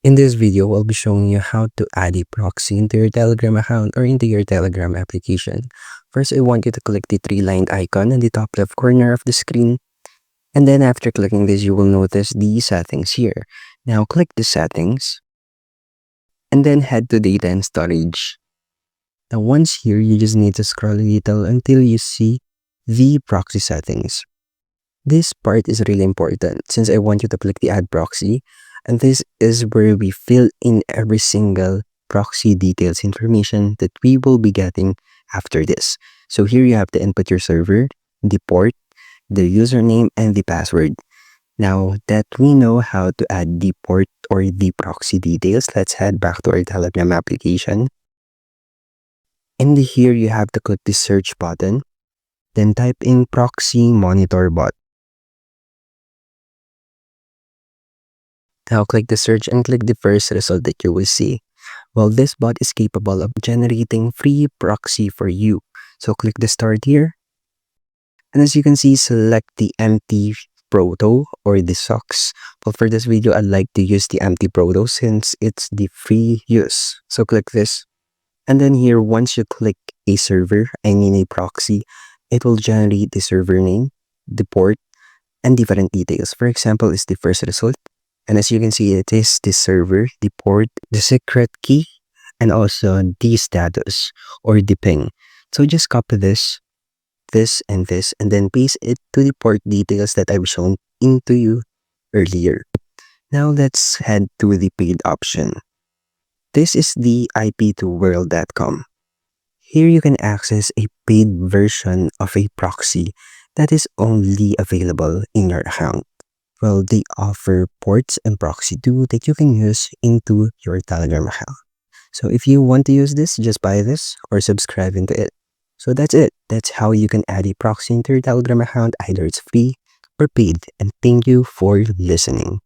In this video, I'll be showing you how to add a proxy into your Telegram account or into your Telegram application. First, I want you to click the three-lined icon in the top left corner of the screen. And then after clicking this, you will notice the settings here. Now click the settings and then head to data and storage. Now once here, you just need to scroll a little until you see the proxy settings. This part is really important since I want you to click the add proxy, and this is where we fill in every single proxy details information that we will be getting after this. So here you have to input your server, the port, the username, and the password. Now that we know how to add the port or the proxy details, let's head back to our Telegram application. And here you have to click the search button, then type in proxy monitor bot. Now click the search and click the first result that you will see. Well, this bot is capable of generating free proxy for you. So click the start here. And as you can see, select the empty proto or the socks. Well, for this video, I'd like to use the empty proto since it's the free use. So click this. And then here, once you click a server, I mean a proxy, it will generate the server name, the port, and different details. For example, is the first result. And as you can see, it is the server, the port, the secret key, and also the status or the ping. So just copy this, and then paste it to the port details that I've shown into you earlier. Now let's head to the paid option. This is the ip2world.com. Here you can access a paid version of a proxy that is only available in your account. Well, they offer ports and proxy too that you can use into your Telegram account. So if you want to use this, just buy this or subscribe into it. So that's it. That's how you can add a proxy into your Telegram account. Either it's free or paid. And thank you for listening.